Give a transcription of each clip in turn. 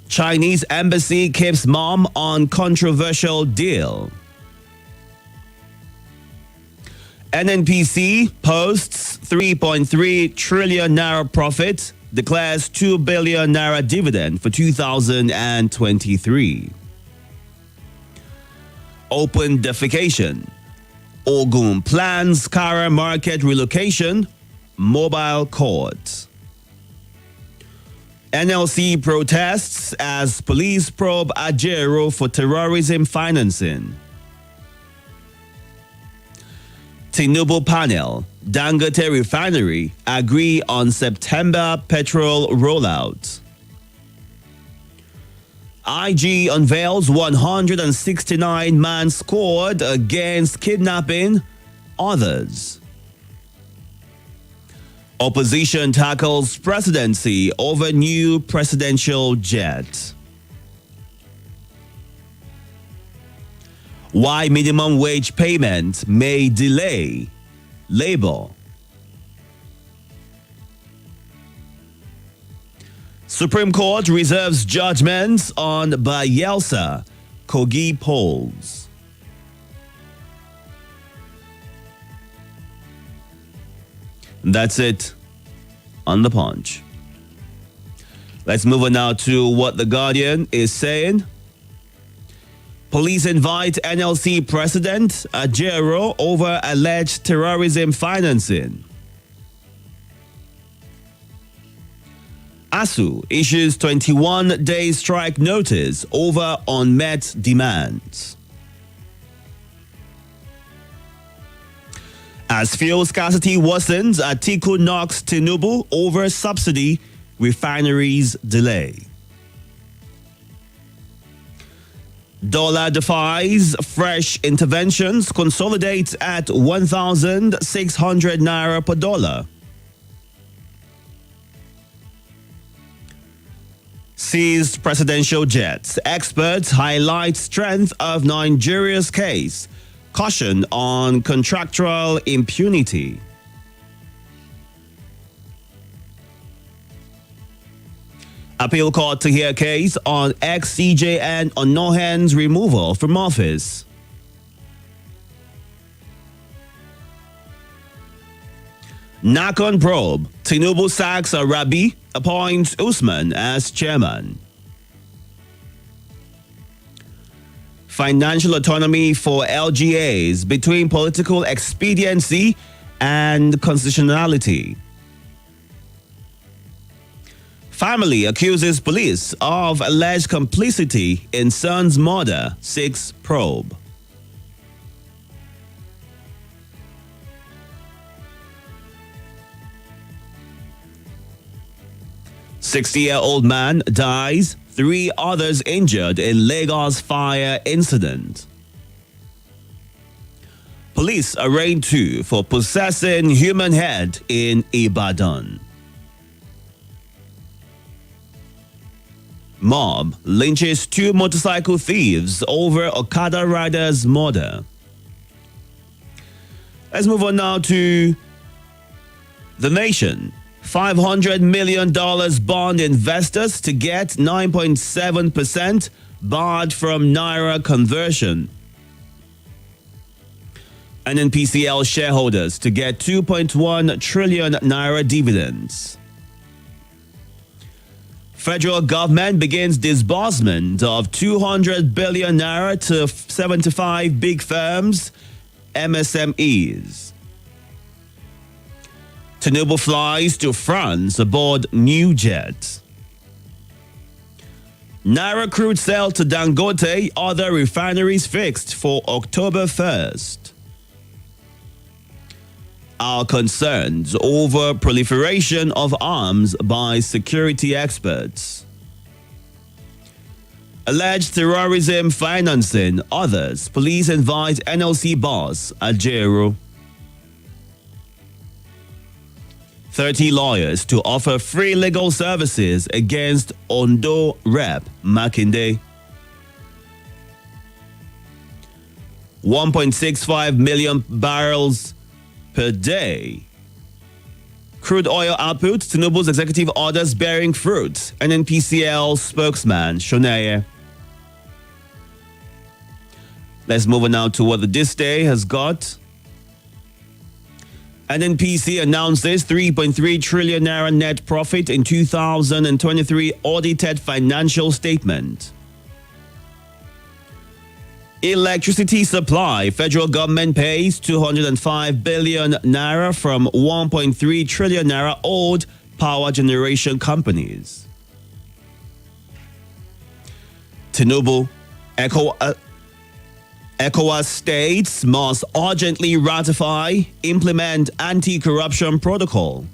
Chinese embassy keeps mom on controversial deal. NNPC posts 3.3 trillion naira profit, declares 2 billion naira dividend for 2023. Open defecation. Ogun plans Kara market relocation, mobile court. NLC protests as police probe Ajero for terrorism financing. Tinubu panel, Dangote refinery agree on September petrol rollout. IG unveils 169 man squad against kidnapping others. Opposition tackles presidency over new presidential jet. Why minimum wage payment may delay labor. Supreme Court reserves judgments on Bayelsa Kogi polls. That's it on The Punch. Let's move on now to what The Guardian is saying. Police invite NLC President Ajero over alleged terrorism financing. ASU issues 21-day strike notice over unmet demands. As fuel scarcity worsens, Atiku knocks Tinubu over subsidy, refineries delay. Dollar defies fresh interventions, consolidates at 1,600 naira per dollar. Seized presidential jets. Experts highlight strength of Nigeria's case. Caution on contractual impunity. Appeal court to hear case on ex-CJN Onohen's removal from office. Nakon probe. Tinubu sacks Arabi, appoints Usman as chairman. Financial autonomy for LGAs between political expediency and constitutionality. Family accuses police of alleged complicity in son's murder, seeks probe. "60-year-old man dies, 3 others injured in Lagos fire incident." Police arraigned 2 for possessing human head in Ibadan. Mob lynches 2 motorcycle thieves over Okada rider's murder. Let's move on now to The Nation. $500 million bond investors to get 9.7% barred from Naira conversion. NNPCL shareholders to get 2.1 trillion Naira dividends. Federal government begins disbursement of 200 billion Naira to 75 big firms, MSMEs. Tinubu flies to France aboard new jet. Naira crude sale to Dangote, other refineries fixed for October 1st. Our concerns over proliferation of arms by security experts. Alleged terrorism financing others. Police invite NLC boss Ajero. 30 lawyers to offer free legal services against Ondo Rep Makinde. 1.65 million barrels per day Crude oil output, Tinubu's executive orders bearing fruit. NNPCL spokesman, Shoneye. Let's move on now to what the This Day has got. NNPC announces 3.3 trillion naira net profit in 2023 audited financial statement. Electricity supply. Federal government pays 205 billion naira from 1.3 trillion naira owed power generation companies. Tinubu, ECOWAS states must urgently ratify, implement anti-corruption protocol.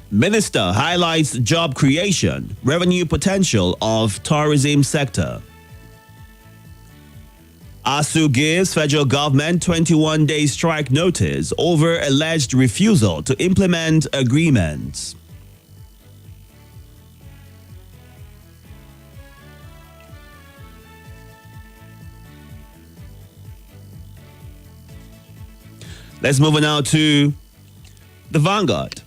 Minister highlights job creation, revenue potential of tourism sector. ASU gives federal government 21-day strike notice over alleged refusal to implement agreements. Let's move on now to the Vanguard.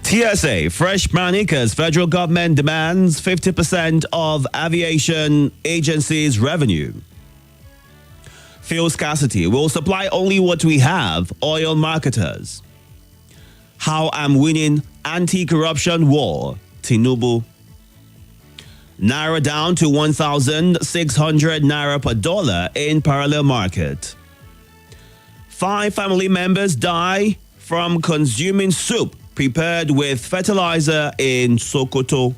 TSA, fresh panic as federal government demands 50% of aviation agency's revenue. Fuel scarcity, will supply only what we have, oil marketers. How I'm winning anti-corruption war, Tinubu. Naira down to 1,600 naira per dollar in parallel market. 5 family members die from consuming soup prepared with fertilizer in Sokoto.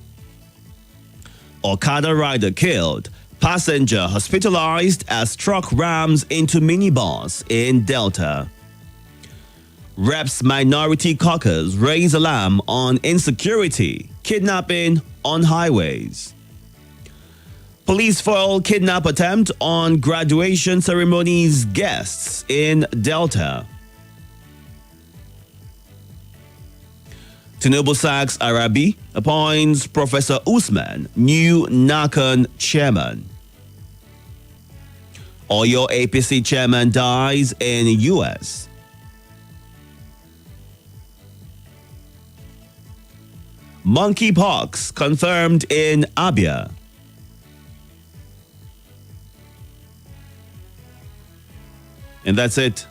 Okada rider killed. Passenger hospitalized as truck rams into minibus in Delta. Reps minority caucus raise alarm on insecurity, kidnapping on highways. Police foil kidnap attempt on graduation ceremonies guests in Delta. Tinubu sacks Arabi, appoints Professor Usman new NACAN chairman. Oyo APC chairman dies in U.S. Monkeypox confirmed in Abia. And that's it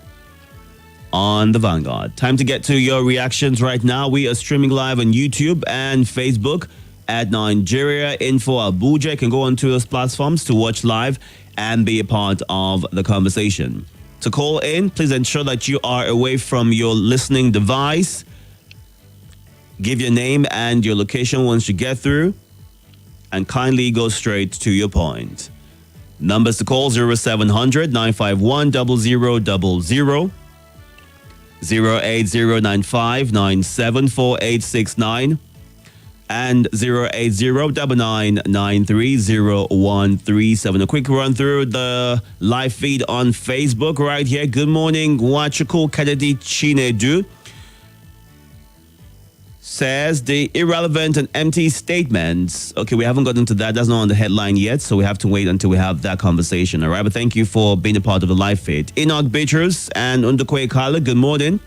on the Vanguard. Time to get to your reactions right now. We are streaming live on YouTube and Facebook at Nigeria Info Abuja. You can go onto those platforms to watch live and be a part of the conversation. To call in, please ensure that you are away from your listening device. Give your name and your location once you get through, and kindly go straight to your point. Numbers to call 0700 951 0000, 08095 974869, and 08099930137. A quick run through the live feed on Facebook right here. Good morning, Wachuku Kennedy Chinedu. Says the irrelevant and empty statements. Okay, we haven't gotten to that. That's not on the headline yet, so we have to wait until we have that conversation. All right, but thank you for being a part of the live feed. Enoch Bitrus and Undukwe Kala, good morning.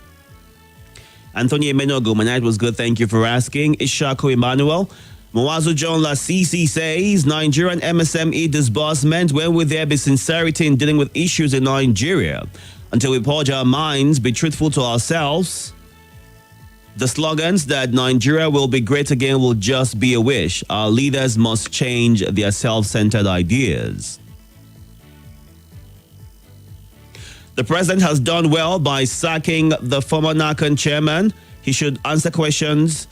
Anthony Emenogo, my night was good. Thank you for asking. Ishako Emmanuel. Mwazu John Lasisi says Nigerian MSME disbursement. When will there be sincerity in dealing with issues in Nigeria? Until we purge our minds, be truthful to ourselves. The slogans that Nigeria will be great again will just be a wish. Our leaders must change their self-centered ideas. The president has done well by sacking the former NACAN chairman. He should answer questions,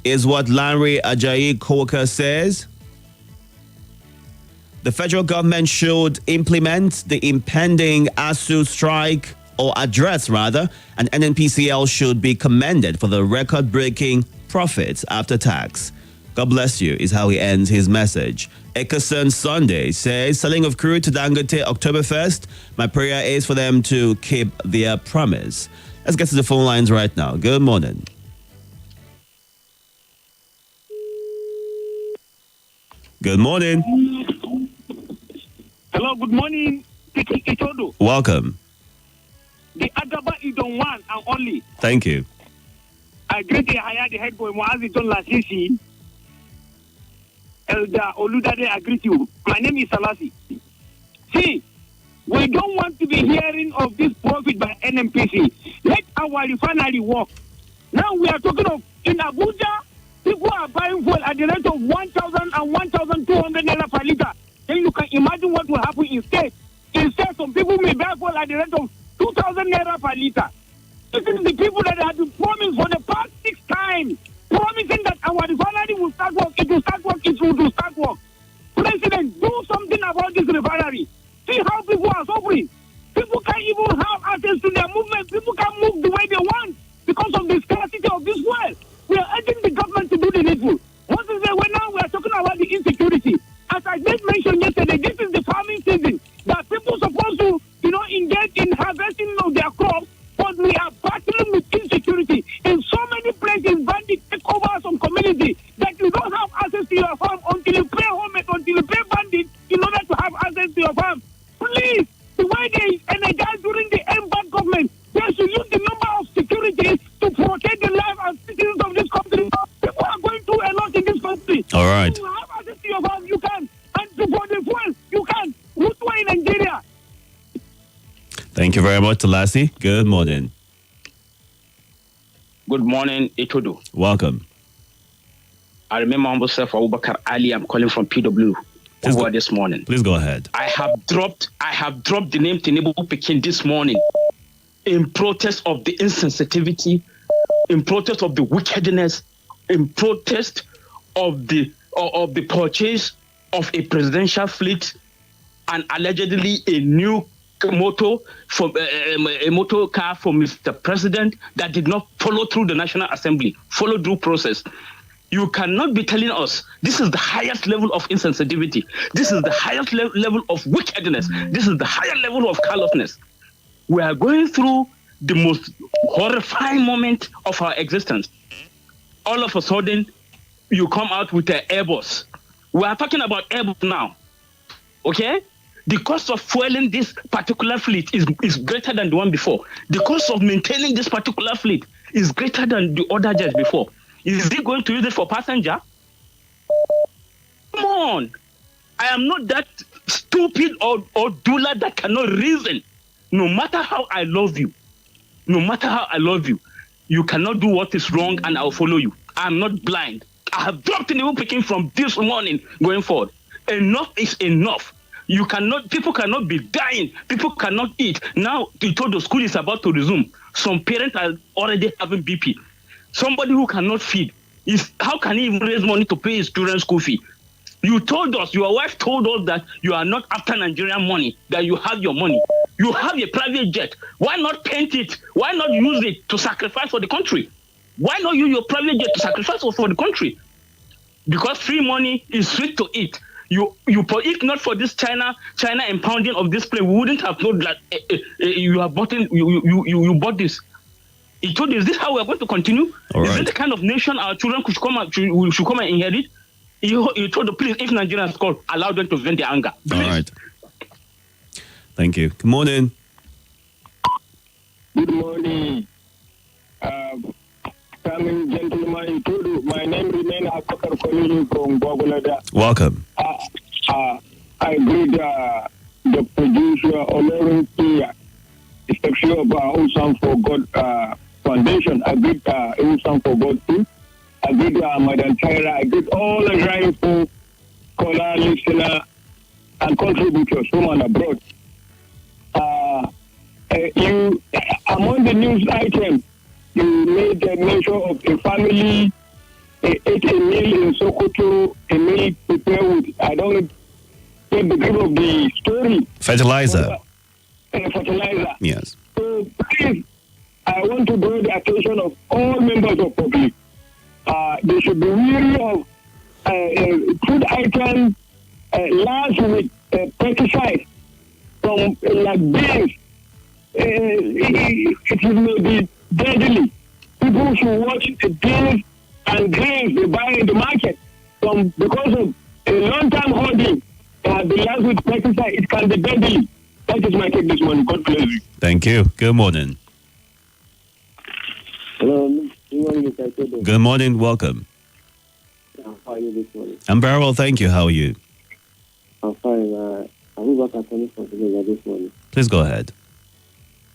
is what Lanre Ajayi Koka says. The federal government should implement the impending ASU strike, or address rather, and NNPCL should be commended for the record-breaking profits after tax. God bless you is how he ends his message. Ekerson Sunday says, selling of crude to Dangote October 1st. My prayer is for them to keep their promise. Let's get to the phone lines right now. Good morning. Good morning. Hello, good morning, Itodo. Welcome. The Agaba is on one and only. Thank you. I greet the head boy, Moazi John Lasisi. Elder Oludade, I greet you. My name is Salasi. See, we don't want to be hearing of this profit by NMPC. Let our refinery work. Now we are talking of in Abuja, people are buying fuel at the rate of 1,000 and 1,200 naira per liter. Then you can imagine what will happen instead. Instead, some people may buy fuel at the rate of 2,000 naira per liter. This is the people that have been promised for the past 6 times, promising that our refinery will start work, it will start work, it will start work. President, do something about this refinery. See how people are suffering. People can't even have access to their movement. People can't move the way they want because of the scarcity of this fuel. We are urging the government to do the needful. What is it? Well, now we are talking about the insecurity. As I just mentioned yesterday, this is the farming season that people are supposed to, engage in harvesting of their crops, but we are battling with insecurity. In so many places, bandits take over some community that you don't have access to your farm until you pay home, until you pay bandits in order to have access to your farm. Please, the way they energize during the embark government, they should use the number of securities to protect the life and citizens of this country. People are going through a lot in this country. All right. You have access to your farm, you can. And for the fuel, you can. Route in Nigeria. Thank you very much, Talasi. Good morning. Good morning, Itodo. Welcome. I remember myself, Abubakar Ali. I'm calling from PW this morning. Please go ahead. I have dropped the name Tinubu Pekin this morning in protest of the insensitivity, in protest of the wickedness, in protest of the purchase of a presidential fleet and allegedly a new motor car for Mr. President that did not follow through the National Assembly, follow through process. You cannot be telling us this is the highest level of insensitivity. This is the highest level of wickedness. This is the higher level of callousness. We are going through the most horrifying moment of our existence. All of a sudden, you come out with an Airbus. We are talking about Airbus now. Okay? The cost of fueling this particular fleet is greater than the one before. The cost of maintaining this particular fleet is greater than the other jets before. Is he going to use it for passenger? Come on. I am not that stupid or doula that cannot reason. No matter how I love you, you cannot do what is wrong and I'll follow you. I'm not blind. I have dropped in the picking from this morning going forward. Enough is enough. People cannot be dying. People cannot eat. Now, the school is about to resume. Some parents are already having BP. Somebody who cannot feed, how can he even raise money to pay his children's school fee? You told us, your wife told us that you are not after Nigerian money, that you have your money. You have a private jet. Why not paint it? Why not use it to sacrifice for the country? Why not use your private jet to sacrifice for the country? Because free money is sweet to eat. If not for this China impounding of this plane, we wouldn't have known that you bought this. He told you, is this how we're going to continue? All right. Is this the kind of nation our children should come and inherit? He told the police, if Nigerians call, allow them to vent their anger. Please. All right. Thank you. Good morning. Good morning. Coming gentlemen, Itodo. My name remains Abubakar calling from Bogolada. Welcome. I greet the producer, Olorun Kia, especially of Usam for God Foundation. I greet Usam for God too. I greet Madam Tyra. I greet all the rightful caller, listener, and contributors from and abroad. Among the news items, you made a mention of a family ate a meal in Sokoto, a meal prepared with, I don't get the grip of the story. Fertilizer. Fertilizer. Yes. So please, I want to draw the attention of all members of public. They should be wary of food items last with pesticide from like beans, it will be deadly. People should watch the deals and grains they buy in the market. Because of a long-time holding that belongs with pesticide, it can be deadly. That is my take this morning. God bless you. Thank you. Good morning. Hello, good morning, Mr. Itodo. Good morning. Welcome. How are you this morning? I'm very well, thank you. How are you? I'm fine. I'm back at this morning. Please go ahead.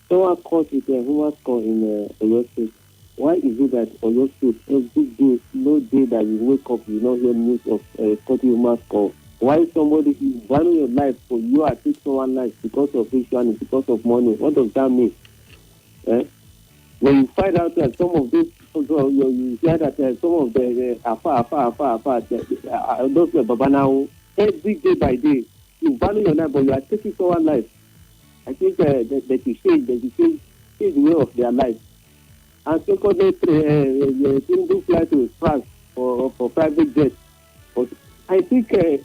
Someone caught with a human score in Oyo State. Why is it that Oyo State, every day, no day that you wake up, you don't hear news of cutting human score? Why somebody is valuing your life for you are taking someone's life because of ritual, because of money? What does that mean? When you find out that some of these, you hear that some of the those Baba now, every day by day, you value your life, but you are taking someone's life. I think that you change the way of their life. And secondly, do fly to France for private jets. But I think this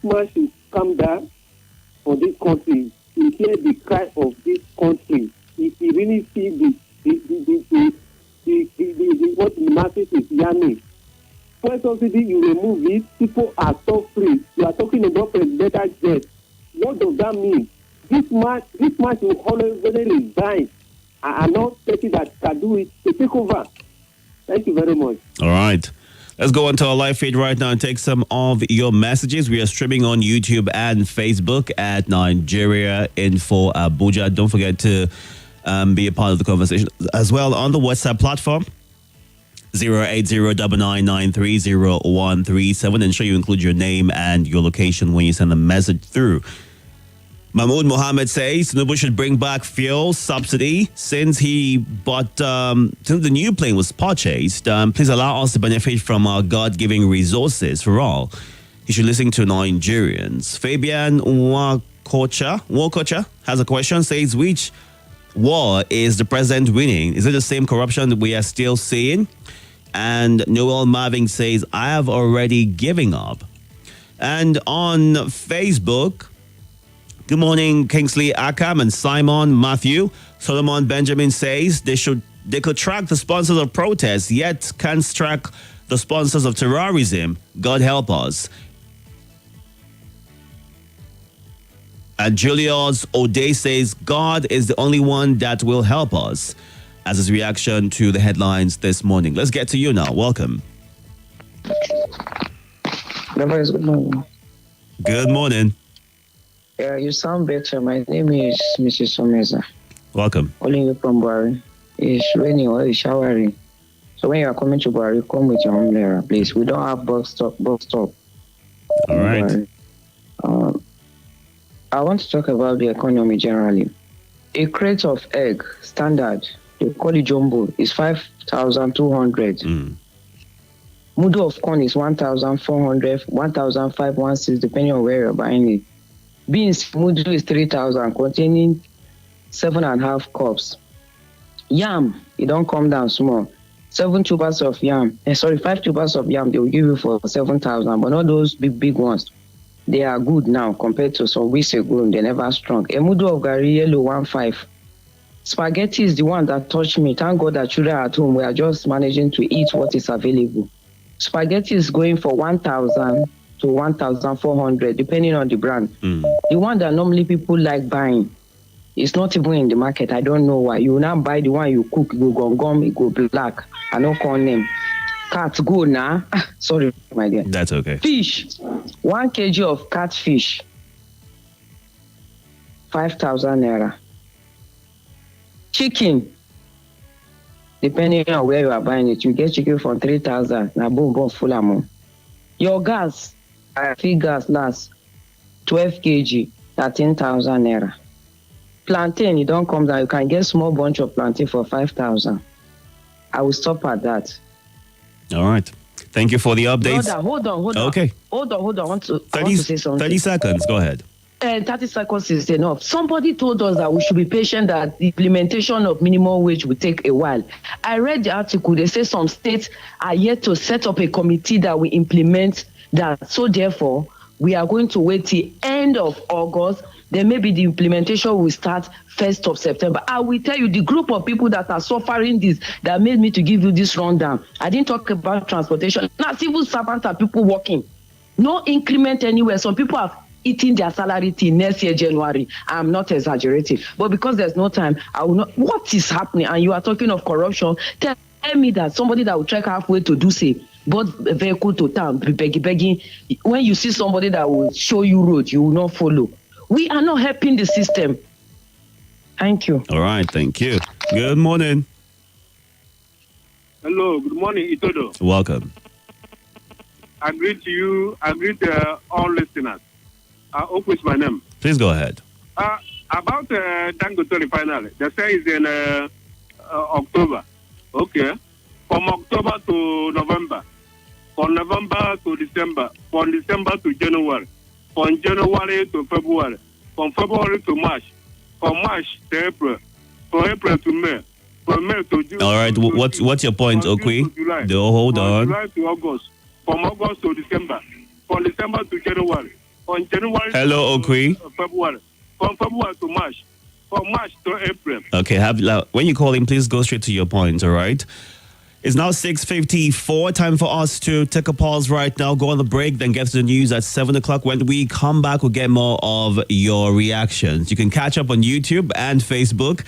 man should come down for this country to hear the cry of this country. If he really see what the masses is yearning. First subsidy, you remove it, people are suffering. You are talking about presidential jet. What does that mean? This man will always resign and not person that can do it to take over. Thank you very much. All right. Let's go on to our live feed right now and take some of your messages. We are streaming on YouTube and Facebook at Nigeria Info Abuja. Don't forget to be a part of the conversation as well on the WhatsApp platform. 08099930137. Ensure you include your name and your location when you send a message through. Mahmoud Mohammed says Tinubu should bring back fuel subsidy since the new plane was purchased. Please allow us to benefit from our God-given resources for all. You should listen to Nigerians. Fabian Wakocha has a question. Says, which war is the president winning? Is it the same corruption that we are still seeing? And Noel Marvin says, I have already given up. And on Facebook, good morning, Kingsley Akam and Simon Matthew. Solomon Benjamin says they could track the sponsors of protests, yet can't track the sponsors of terrorism. God help us. And Julius O'Day says God is the only one that will help us, as his reaction to the headlines this morning. Let's get to you now. Welcome. Good morning. Good morning. Yeah, you sound better. My name is Mrs. Someza. Welcome. Calling you from Buhari. It's raining or it's showering. So when you are coming to Buhari, come with your umbrella, please. We don't have bus stop. All right. I want to talk about the economy generally. A crate of egg, standard, they call it jumbo, is 5,200. Mudu of corn is 1,400, 1,516, depending on where you're buying it. Beans, mudu is 3,000, containing 7.5 cups. Yam, it don't come down small. 5 tubers of yam, they will give you for 7,000, but not those big ones. They are good now compared to some weeks ago, they're never strong. A mudu of gari yellow, 1.5. Spaghetti is the one that touched me. Thank God that children at home, we are just managing to eat what is available. Spaghetti is going for 1,000 to 1,400, depending on the brand. The one that normally people like buying is not even in the market. I don't know why. You will now buy the one you cook, you go gum, it go black. I don't call name. Cat go now. Sorry, my dear. That's okay. Fish, 1 kg of catfish, 5,000 naira. Chicken, depending on where you are buying it, you get chicken for 3,000. Now, boom, full amount. Your gas, free gas last 12 kg, 13,000 naira. Plantain, you don't come down. You can get small bunch of plantain for 5,000. I will stop at that. All right. Thank you for the updates. Hold on. Okay. Hold on. I want to say something. 30 seconds. Go ahead. 30 seconds is enough. Somebody told us that we should be patient, that the implementation of minimum wage will take a while. I read the article. They say some states are yet to set up a committee that will implement that. So therefore, we are going to wait till end end of August, then maybe the implementation will start 1st of September. I will tell you the group of people that are suffering this that made me to give you this rundown. I didn't talk about transportation. Now, civil servants are people working. No increment anywhere. Some people have eating their salary till next year, January. I'm not exaggerating. But because there's no time, I will not. What is happening? And you are talking of corruption. Tell me that somebody that will trek halfway to do say, both vehicle to town, begging. When you see somebody that will show you road, you will not follow. We are not helping the system. Thank you. All right, thank you. Good morning. Hello, good morning, Itodo. Welcome. I greet you. I greet all listeners. Oku is my name. Please go ahead. About Dangote refinery, they say it's in October. Okay. From October to November. From November to December. From December to January. From January to February. From February to March. From March to April. From April to May. From May to June. All right. What's your point, Okwi? Hold on. From July to August. From August to December. From December to January. From January Hello, to Okwi. February. From February to March. From March to April. Okay. When you call in, please go straight to your point. All right. It's now 6:54. Time for us to take a pause right now. Go on the break, then get to the news at 7 o'clock. When we come back, we'll get more of your reactions. You can catch up on YouTube and Facebook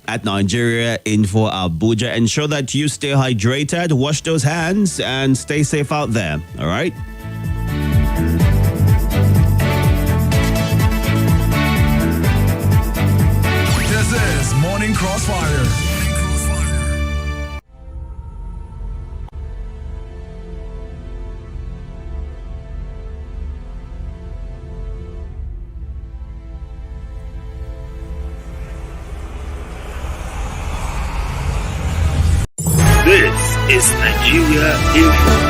at Nigeria Info Abuja. Ensure that you stay hydrated, wash those hands, and stay safe out there. All right. This is Morning Crossfire. This is Nigeria Info.